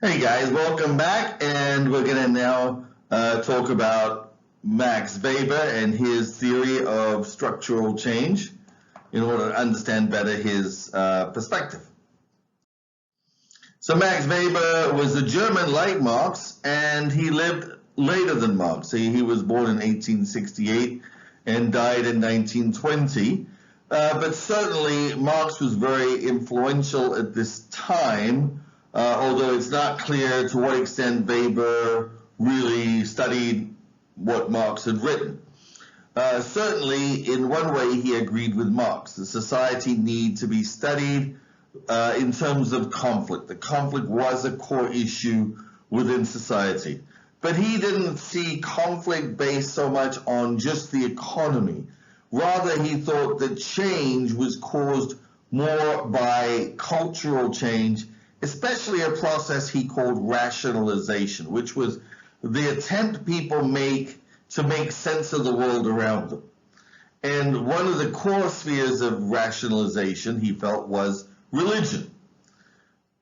Hey guys, welcome back, and we're going to now talk about Max Weber and his theory of structural change in order to understand better his perspective. So Max Weber was a German like Marx, and he lived later than Marx. He was born in 1868 and died in 1920. But certainly Marx was very influential at this time, although it's not clear to what extent Weber really studied what Marx had written. Certainly, in one way, he agreed with Marx. The society need to be studied in terms of conflict. The conflict was a core issue within society. But he didn't see conflict based so much on just the economy. Rather, he thought that change was caused more by cultural change, especially a process he called rationalization, which was the attempt people make to make sense of the world around them. And one of the core spheres of rationalization, he felt, was religion.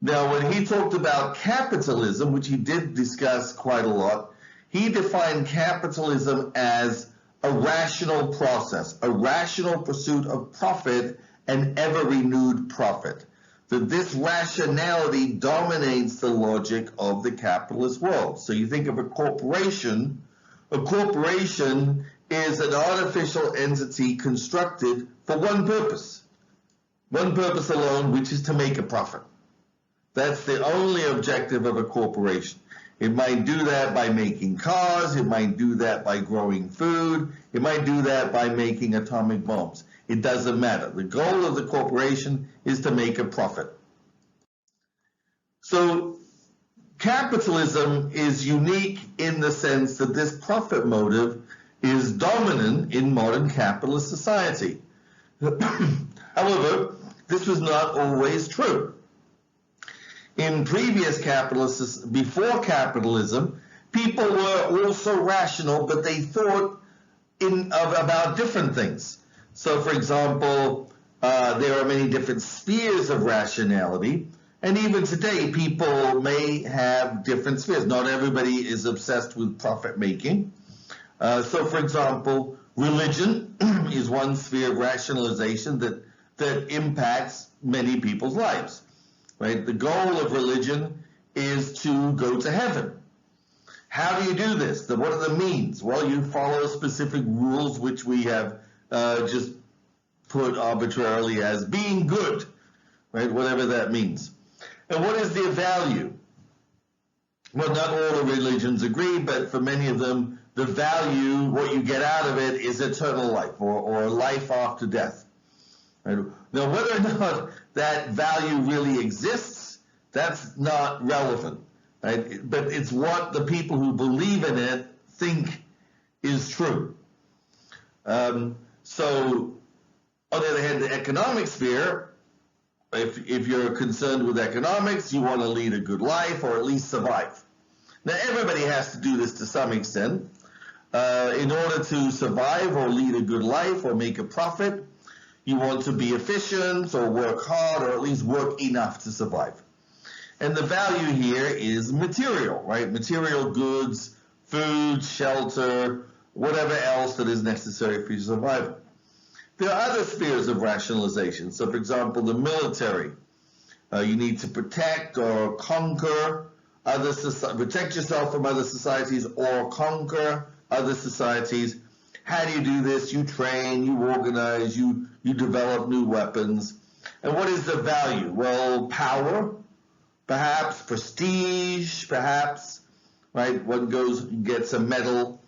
Now, when he talked about capitalism, which he did discuss quite a lot, he defined capitalism as a rational process, a rational pursuit of profit and ever-renewed profit. That this rationality dominates the logic of the capitalist world. So you think of a corporation is an artificial entity constructed for one purpose alone, which is to make a profit. That's the only objective of a corporation. It might do that by making cars, it might do that by growing food, it might do that by making atomic bombs. It doesn't matter. The goal of the corporation is to make a profit. So capitalism is unique in the sense that this profit motive is dominant in modern capitalist society. However, this was not always true. In previous capitalists, before capitalism, people were also rational, but they thought about different things. So, for example, there are many different spheres of rationality, and even today, people may have different spheres. Not everybody is obsessed with profit making. So, for example, religion is one sphere of rationalization that impacts many people's lives. Right? The goal of religion is to go to heaven. How do you do this? What are the means? Well, you follow specific rules, which we have just put arbitrarily as being good, right? Whatever that means. And what is their value? Well, not all the religions agree, but for many of them, the value, what you get out of it, is eternal life or life after death. Right? Now, whether or not that value really exists, that's not relevant. Right? But it's what the people who believe in it think is true. So, on the other hand, the economic sphere, if you're concerned with economics, you want to lead a good life or at least survive. Now, everybody has to do this to some extent. In order to survive or lead a good life or make a profit, you want to be efficient or work hard or at least work enough to survive. And the value here is material, right? Material goods, food, shelter, whatever else that is necessary for your survival. There are other spheres of rationalization. So, for example, the military. You need to protect or conquer protect yourself from other societies or conquer other societies. How do you do this? You train, you organize, you develop new weapons. And what is the value? Well, power, perhaps prestige, perhaps, right? One gets a medal.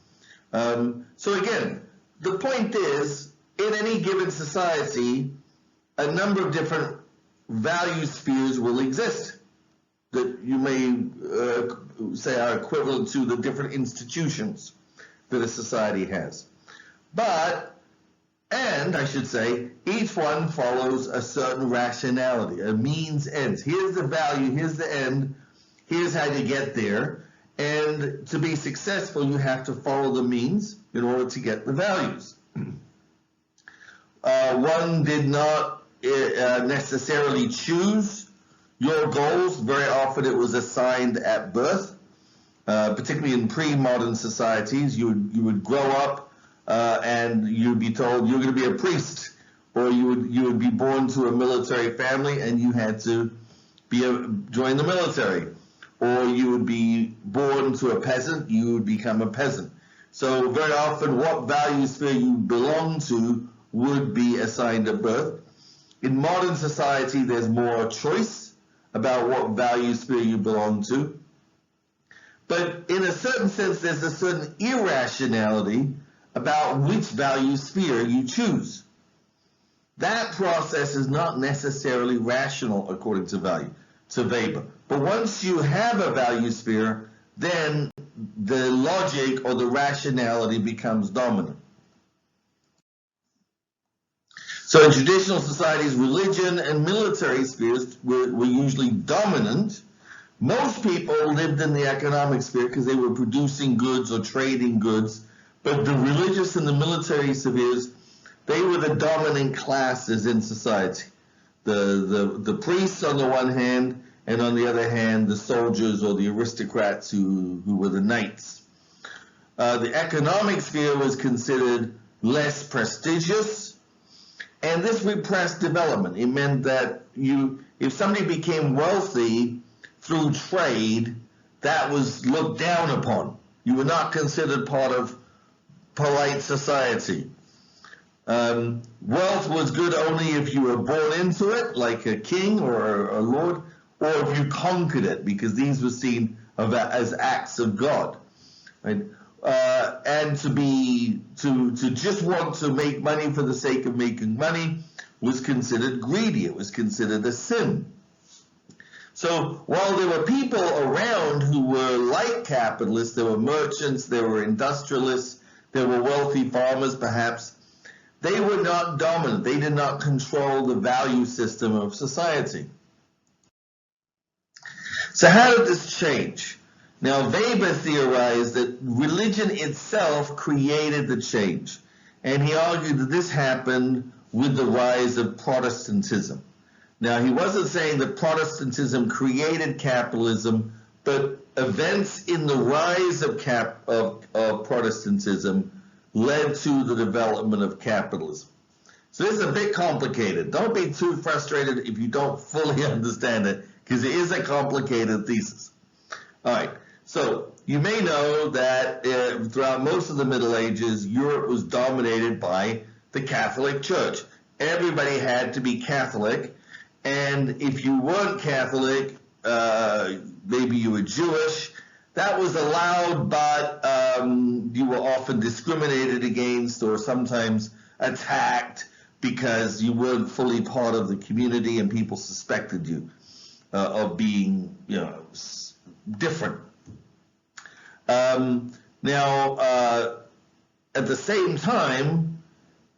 So again, the point is, in any given society, a number of different value spheres will exist that you may say are equivalent to the different institutions that a society has. And I should say, each one follows a certain rationality, a means ends. Here's the value, here's the end, here's how you get there. And to be successful, you have to follow the means in order to get the values. One did not necessarily choose your goals. Very often it was assigned at birth, particularly in pre-modern societies. You would grow up and you'd be told you're going to be a priest, or you would be born to a military family and you had to join the military, or you would be born to a peasant, you would become a peasant. So very often what value sphere you belong to would be assigned at birth. In modern society, there's more choice about what value sphere you belong to. But in a certain sense, there's a certain irrationality about which value sphere you choose. That process is not necessarily rational according to Weber. But once you have a value sphere, then the logic or the rationality becomes dominant. So in traditional societies, religion and military spheres were usually dominant. Most people lived in the economic sphere because they were producing goods or trading goods, but the religious and the military spheres, they were the dominant classes in society. The priests on the one hand, and on the other hand, the soldiers or the aristocrats who were the knights. The economic sphere was considered less prestigious, and this repressed development. It meant that if somebody became wealthy through trade, that was looked down upon. You were not considered part of polite society. Wealth was good only if you were born into it, like a king or a lord, or if you conquered it, because these were seen as acts of God. Right? And to just want to make money for the sake of making money was considered greedy. It was considered a sin. So while there were people around who were like capitalists, there were merchants, there were industrialists, there were wealthy farmers perhaps, they were not dominant. They did not control the value system of society. So how did this change? Now, Weber theorized that religion itself created the change, and he argued that this happened with the rise of Protestantism. Now, he wasn't saying that Protestantism created capitalism, but events in the rise of Protestantism led to the development of capitalism. So this is a bit complicated. Don't be too frustrated if you don't fully understand it, because it is a complicated thesis. All right, so you may know that throughout most of the Middle Ages, Europe was dominated by the Catholic Church. Everybody had to be Catholic, and if you weren't Catholic, maybe you were Jewish, that was allowed, but you were often discriminated against or sometimes attacked because you weren't fully part of the community and people suspected you of being, different. Now, at the same time,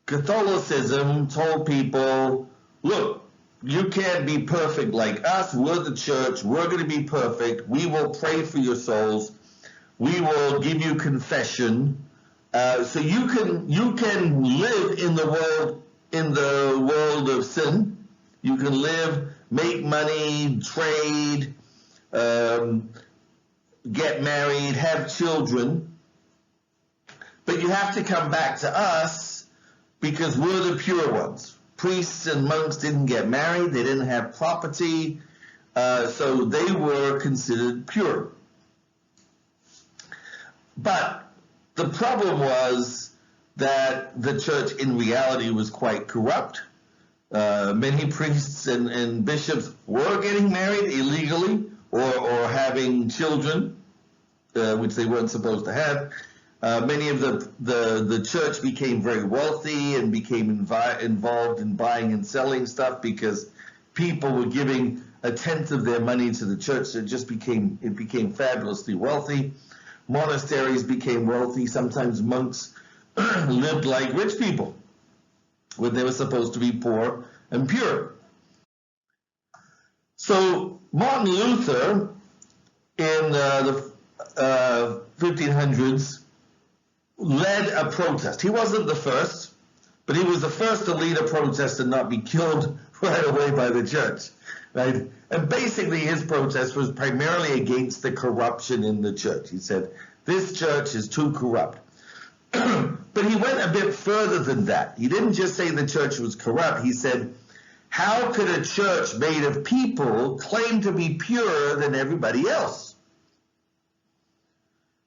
Catholicism told people, look, you can't be perfect like us. We're the church. We're going to be perfect. We will pray for your souls. We will give you confession, so you can live in the world of sin. You can live, make money, trade, get married, have children, but you have to come back to us because we're the pure ones. Priests and monks didn't get married, they didn't have property, so they were considered pure. But the problem was that the church in reality was quite corrupt. Many priests and bishops were getting married illegally or having children, which they weren't supposed to have. Many of the church became very wealthy and became involved in buying and selling stuff because people were giving a tenth of their money to the church. So it became fabulously wealthy. Monasteries became wealthy. Sometimes monks lived like rich people when they were supposed to be poor and pure. So Martin Luther in the 1500s led a protest. He wasn't the first, but he was the first to lead a protest and not be killed right away by the church. Right? And basically his protest was primarily against the corruption in the church. He said, this church is too corrupt. But he went a bit further than that. He didn't just say the church was corrupt. He said, how could a church made of people claim to be purer than everybody else?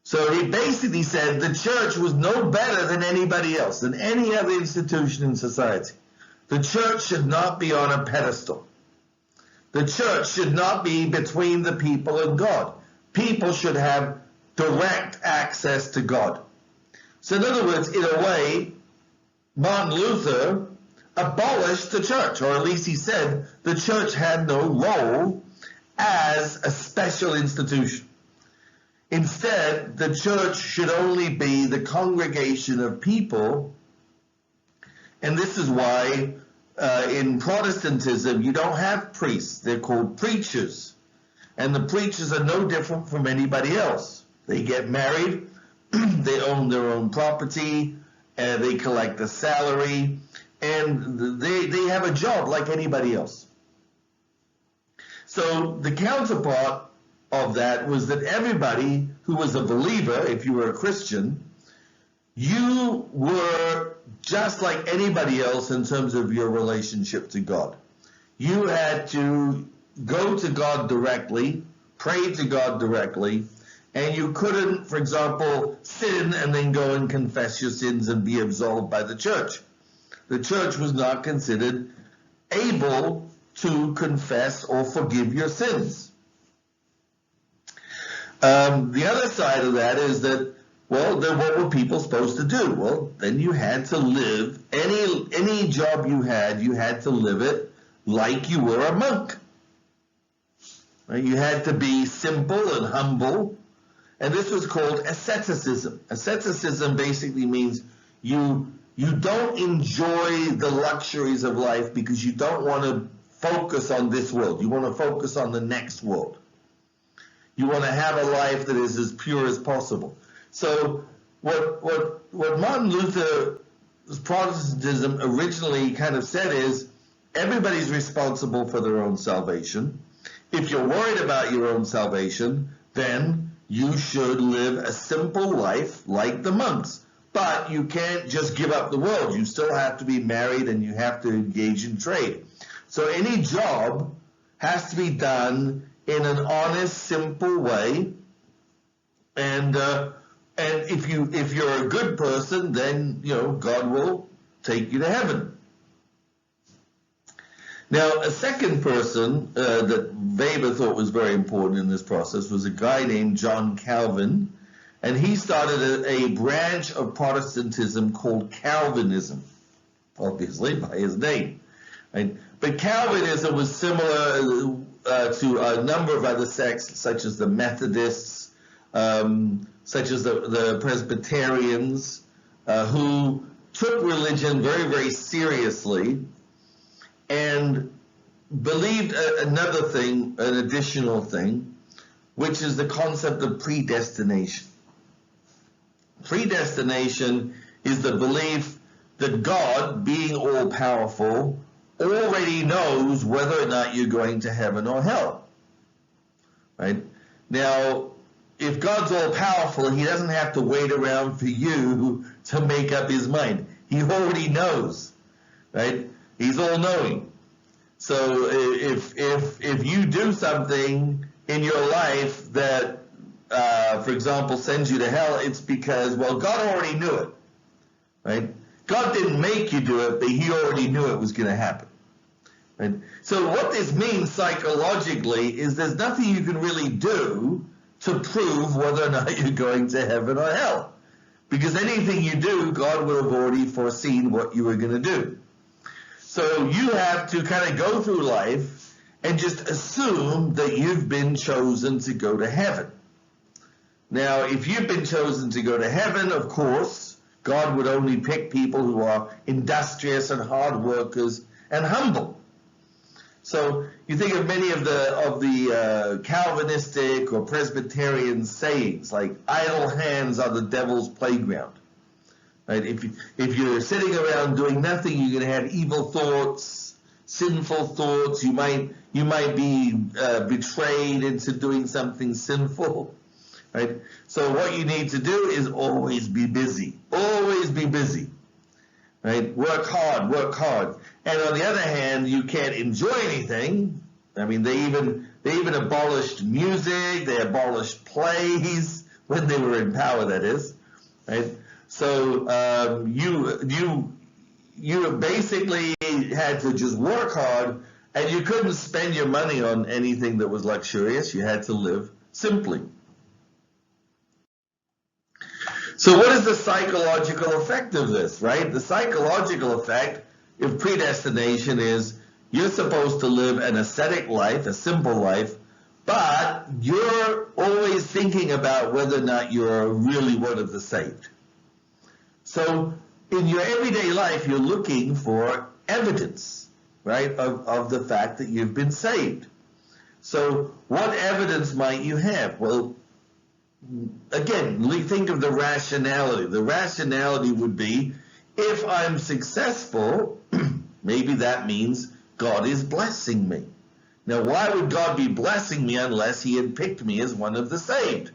So he basically said the church was no better than anybody else, than any other institution in society. The church should not be on a pedestal. The church should not be between the people and God. People should have direct access to God. So in other words, in a way, Martin Luther abolished the church, or at least he said the church had no role as a special institution. Instead, the church should only be the congregation of people, and this is why in Protestantism you don't have priests. They're called preachers, and the preachers are no different from anybody else. They get married, they own their own property, and they collect a salary, and they have a job like anybody else. So the counterpart of that was that everybody who was a believer, if you were a Christian, you were just like anybody else in terms of your relationship to God. You had to go to God directly, pray to God directly, and you couldn't, for example, sin and then go and confess your sins and be absolved by the church. The church was not considered able to confess or forgive your sins. The other side of that is that, well, then what were people supposed to do? Well, then you had to live, any job you had to live it like you were a monk. Right? You had to be simple and humble, and this was called asceticism. Asceticism basically means you don't enjoy the luxuries of life because you don't want to focus on this world. You want to focus on the next world. You want to have a life that is as pure as possible. So what Martin Luther's Protestantism originally kind of said is everybody's responsible for their own salvation. If you're worried about your own salvation, then you should live a simple life like the monks. But you can't just give up the world. You still have to be married and you have to engage in trade. So any job has to be done in an honest, simple way, and if you're a good person, then God will take you to heaven. Now, a second person that Weber thought was very important in this process was a guy named John Calvin, and he started a branch of Protestantism called Calvinism, obviously by his name. Right? But Calvinism was similar to a number of other sects, such as the Methodists, such as the Presbyterians, who took religion very, very seriously and believed another thing, an additional thing, which is the concept of predestination. Predestination is the belief that God, being all-powerful, already knows whether or not you're going to heaven or hell. Right? Now, if God's all-powerful, he doesn't have to wait around for you to make up his mind. He already knows. Right? He's all-knowing. So if you do something in your life that, for example, sends you to hell, it's because, well, God already knew it. Right? God didn't make you do it, but he already knew it was going to happen. Right? So what this means psychologically is there's nothing you can really do to prove whether or not you're going to heaven or hell. Because anything you do, God would have already foreseen what you were going to do. So you have to kind of go through life and just assume that you've been chosen to go to heaven. Now, if you've been chosen to go to heaven, of course, God would only pick people who are industrious and hard workers and humble. So you think of many of the Calvinistic or Presbyterian sayings, like idle hands are the devil's playground. Right? If you're sitting around doing nothing, you're going to have evil thoughts, sinful thoughts. You might be betrayed into doing something sinful, right? So what you need to do is always be busy. Always be busy, right? Work hard. And on the other hand, you can't enjoy anything. I mean, they even abolished music. They abolished plays when they were in power. That is, right? So you basically had to just work hard, and you couldn't spend your money on anything that was luxurious. You had to live simply. So what is the psychological effect of this, right? The psychological effect of predestination is you're supposed to live an ascetic life, a simple life, but you're always thinking about whether or not you're really one of the saved. So in your everyday life, you're looking for evidence, right, of the fact that you've been saved. So what evidence might you have? Well, again, think of the rationality. The rationality would be, if I'm successful, maybe that means God is blessing me. Now, why would God be blessing me unless he had picked me as one of the saved,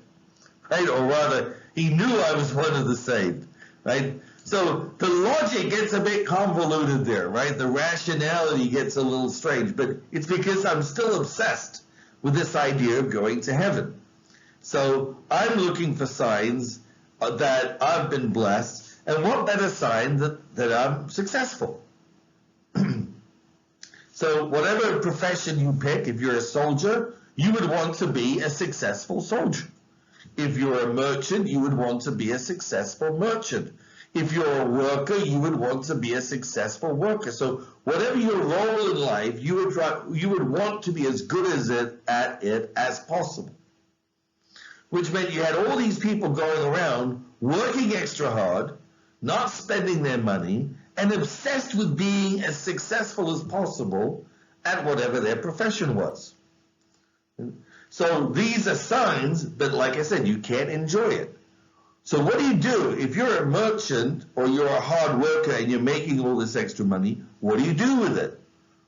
right? Or rather, he knew I was one of the saved, right? So the logic gets a bit convoluted there, right? The rationality gets a little strange, but it's because I'm still obsessed with this idea of going to heaven. So I'm looking for signs that I've been blessed, and what better sign that I'm successful? So whatever profession you pick, if you're a soldier, you would want to be a successful soldier. If you're a merchant, you would want to be a successful merchant. If you're a worker, you would want to be a successful worker. So whatever your role in life, you would want to be as good at it as possible. Which meant you had all these people going around working extra hard, not spending their money, and obsessed with being as successful as possible at whatever their profession was. So these are signs, but like I said, you can't enjoy it. So what do? If you're a merchant or you're a hard worker and you're making all this extra money, what do you do with it?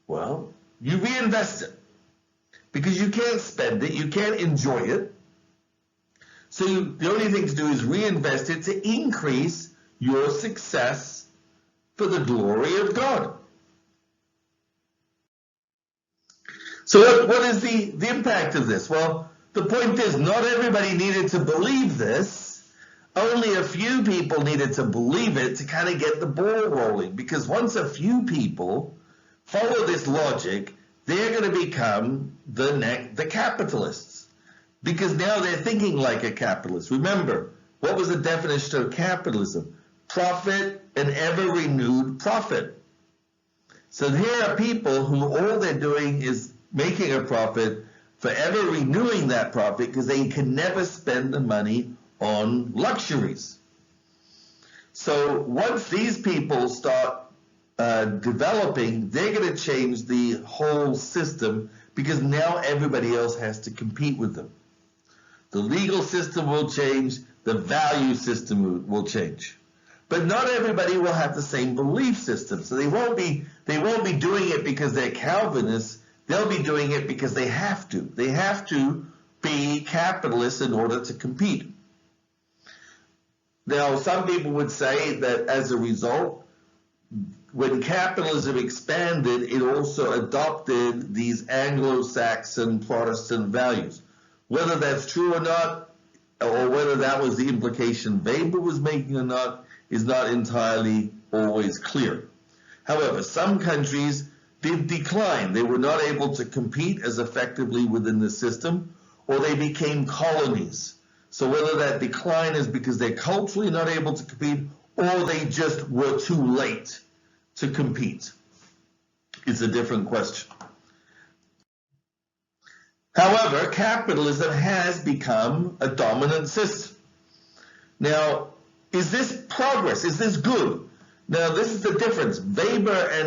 Well, you reinvest it. Because you can't spend it, you can't enjoy it. So the only thing to do is reinvest it to increase your success for the glory of God. So what is the impact of this? Well, the point is, not everybody needed to believe this. Only a few people needed to believe it to kind of get the ball rolling. Because once a few people follow this logic, they're going to become the capitalists. Because now they're thinking like a capitalist. Remember, what was the definition of capitalism? Profit and ever-renewed profit. So here are people who all they're doing is making a profit, forever renewing that profit, because they can never spend the money on luxuries. So once these people start developing, they're going to change the whole system, because now everybody else has to compete with them. The legal system will change, the value system will change. But not everybody will have the same belief system. So they won't be doing it because they're Calvinists. They'll be doing it because they have to. They have to be capitalists in order to compete. Now, some people would say that as a result, when capitalism expanded, it also adopted these Anglo-Saxon Protestant values. Whether that's true or not, or whether that was the implication Weber was making or not, is not entirely always clear. However, some countries did decline. They were not able to compete as effectively within the system, or they became colonies. So whether that decline is because they're culturally not able to compete, or they just were too late to compete, is a different question. However, capitalism has become a dominant system. Now, is this progress? Is this good? Now, this is the difference. Durkheim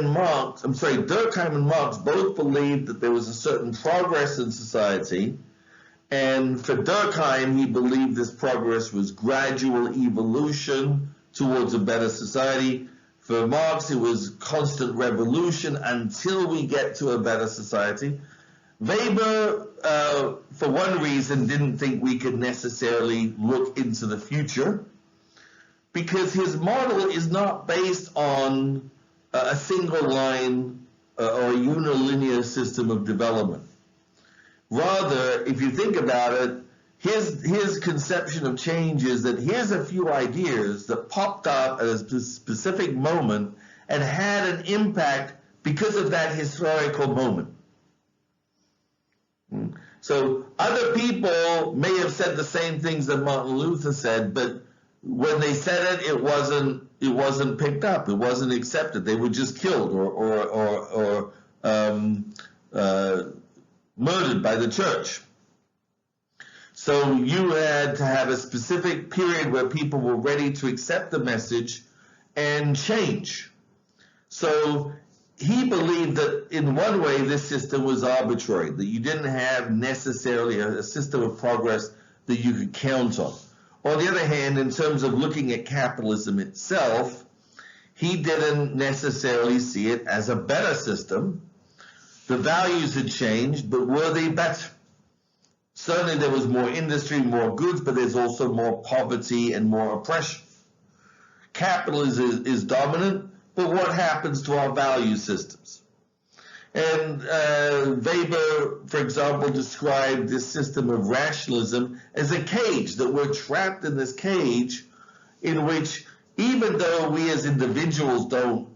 and Marx both believed that there was a certain progress in society. And for Durkheim, he believed this progress was gradual evolution towards a better society. For Marx, it was constant revolution until we get to a better society. Weber, for one reason, didn't think we could necessarily look into the future, because his model is not based on a single line or a unilinear system of development. Rather, if you think about it, his conception of change is that here's a few ideas that popped up at a specific moment and had an impact because of that historical moment. So other people may have said the same things that Martin Luther said, but when they said it, it wasn't picked up, it wasn't accepted. They were just killed or murdered by the church. So you had to have a specific period where people were ready to accept the message and change. So he believed that in one way this system was arbitrary, that you didn't have necessarily a system of progress that you could count on. On the other hand, in terms of looking at capitalism itself, he didn't necessarily see it as a better system. The values had changed, but were they better? Certainly there was more industry, more goods, but there's also more poverty and more oppression. Capitalism is dominant, but what happens to our value systems? And Weber, for example, described this system of rationalism as a cage, that we're trapped in this cage in which, even though we as individuals are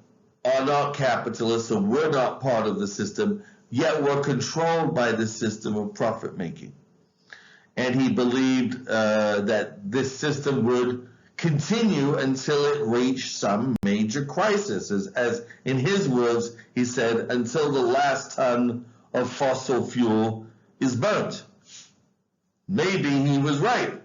not capitalists, or we're not part of the system, yet we're controlled by this system of profit making. And he believed that this system would continue until it reached some major crisis. As in his words, he said, until the last ton of fossil fuel is burnt. Maybe he was right.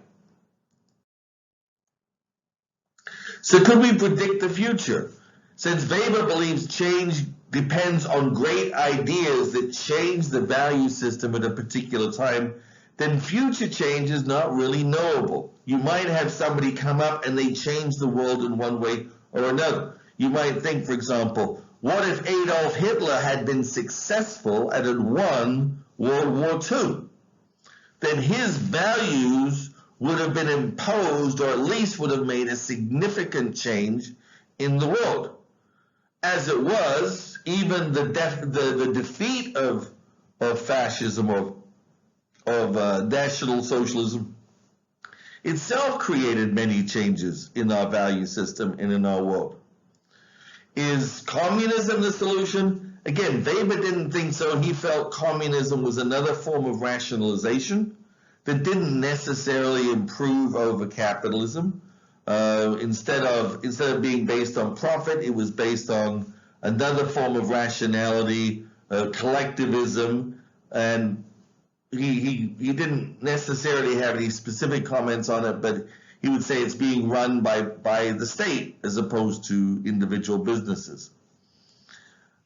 So could we predict the future? Since Weber believes change depends on great ideas that change the value system at a particular time, then future change is not really knowable. You might have somebody come up and they change the world in one way or another. You might think, for example, what if Adolf Hitler had been successful and had won World War II? Then his values would have been imposed, or at least would have made a significant change in the world. As it was, even the defeat of fascism, of National Socialism itself created many changes in our value system and in our world. Is communism the solution? Again, Weber didn't think so. He felt communism was another form of rationalization that didn't necessarily improve over capitalism. Instead of being based on profit, it was based on another form of rationality, collectivism, and he didn't necessarily have any specific comments on it, but he would say it's being run by the state as opposed to individual businesses.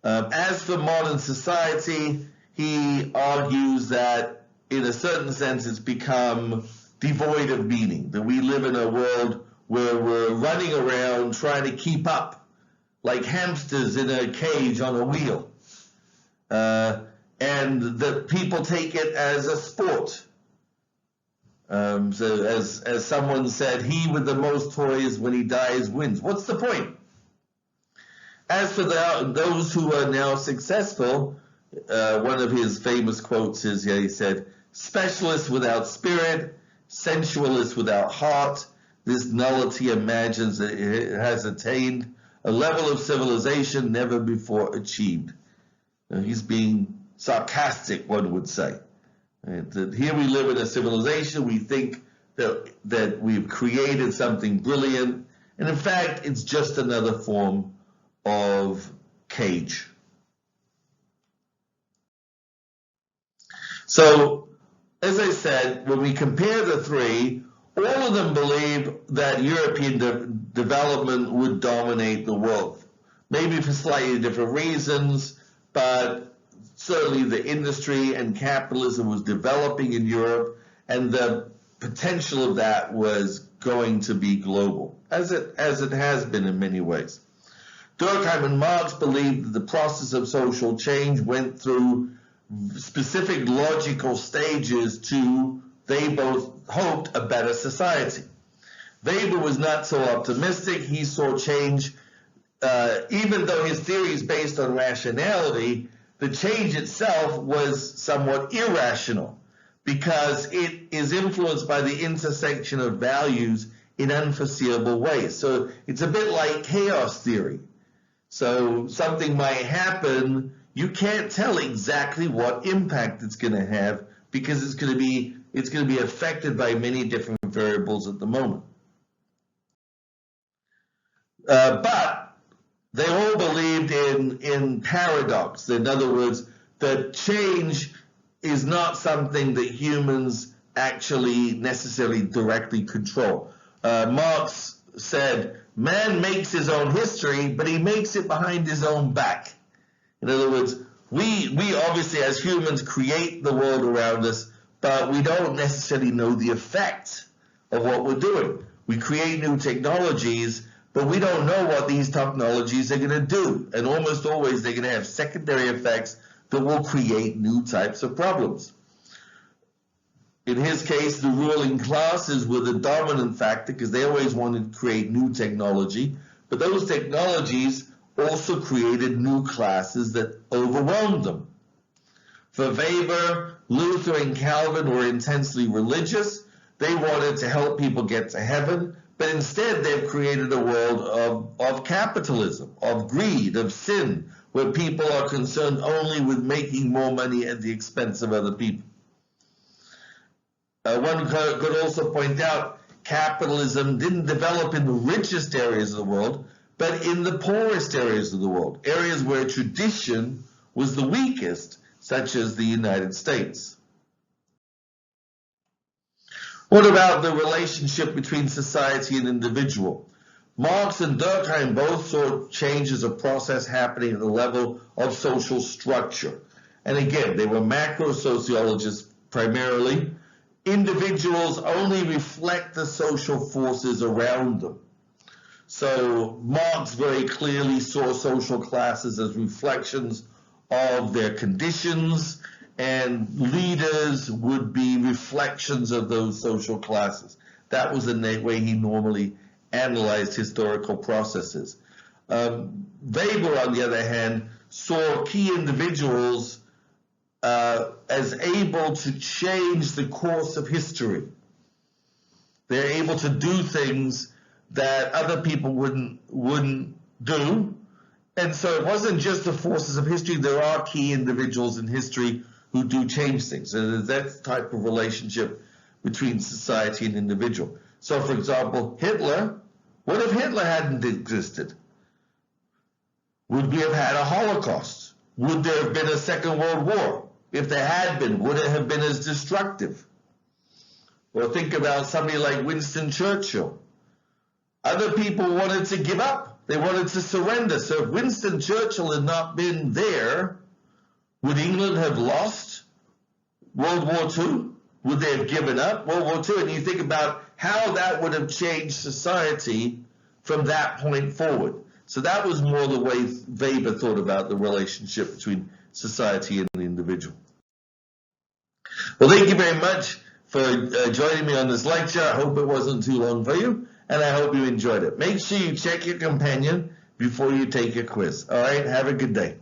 As for modern society, he argues that in a certain sense it's become devoid of meaning, that we live in a world where we're running around trying to keep up like hamsters in a cage on a wheel. And that people take it as a sport. So as someone said, he with the most toys when he dies wins. What's the point? As for those who are now successful, one of his famous quotes is, he said, specialists without spirit, sensualists without heart, this nullity imagines that it has attained a level of civilization never before achieved. He's being sarcastic, one would say. That here we live in a civilization, we think that we've created something brilliant, and in fact, it's just another form of cage. So, as I said, when we compare the three, all of them believe that European development would dominate the world. Maybe for slightly different reasons, but certainly the industry and capitalism was developing in Europe, and the potential of that was going to be global, as it has been in many ways. Durkheim and Marx believed that the process of social change went through specific logical stages to, they both hoped, a better society. Weber was not so optimistic. He saw change, even though his theory is based on rationality, the change itself was somewhat irrational because it is influenced by the intersection of values in unforeseeable ways. So it's a bit like chaos theory. So something might happen, you can't tell exactly what impact it's going to have because it's going to be affected by many different variables at the moment. But they all believed in paradox. In other words, that change is not something that humans actually necessarily directly control. Marx said, man makes his own history, but he makes it behind his own back. In other words, we obviously as humans create the world around us, but we don't necessarily know the effect of what we're doing. We create new technologies, but we don't know what these technologies are going to do. And almost always they're going to have secondary effects that will create new types of problems. In his case, the ruling classes were the dominant factor because they always wanted to create new technology, but those technologies also created new classes that overwhelmed them. For Weber, Luther and Calvin were intensely religious. They wanted to help people get to heaven, but instead they've created a world of capitalism, of greed, of sin, where people are concerned only with making more money at the expense of other people. One could also point out capitalism didn't develop in the richest areas of the world, but in the poorest areas of the world, areas where tradition was the weakest, such as the United States. What about the relationship between society and individual? Marx and Durkheim both saw change as a process happening at the level of social structure. And again, they were macro sociologists primarily. Individuals only reflect the social forces around them. So Marx very clearly saw social classes as reflections of their conditions, and leaders would be reflections of those social classes. That was the way he normally analyzed historical processes. Weber, on the other hand, saw key individuals as able to change the course of history. They're able to do things that other people wouldn't do. And so it wasn't just the forces of history. There are key individuals in history who do change things. So there's that type of relationship between society and individual. So for example, Hitler, what if Hitler hadn't existed? Would we have had a Holocaust? Would there have been a Second World War? If there had been, would it have been as destructive? Or think about somebody like Winston Churchill. Other people wanted to give up. They wanted to surrender. So if Winston Churchill had not been there, would England have lost World War II? Would they have given up World War II? And you think about how that would have changed society from that point forward. So that was more the way Weber thought about the relationship between society and the individual. Well, thank you very much for joining me on this lecture. I hope it wasn't too long for you, and I hope you enjoyed it. Make sure you check your companion before you take your quiz. All right, have a good day.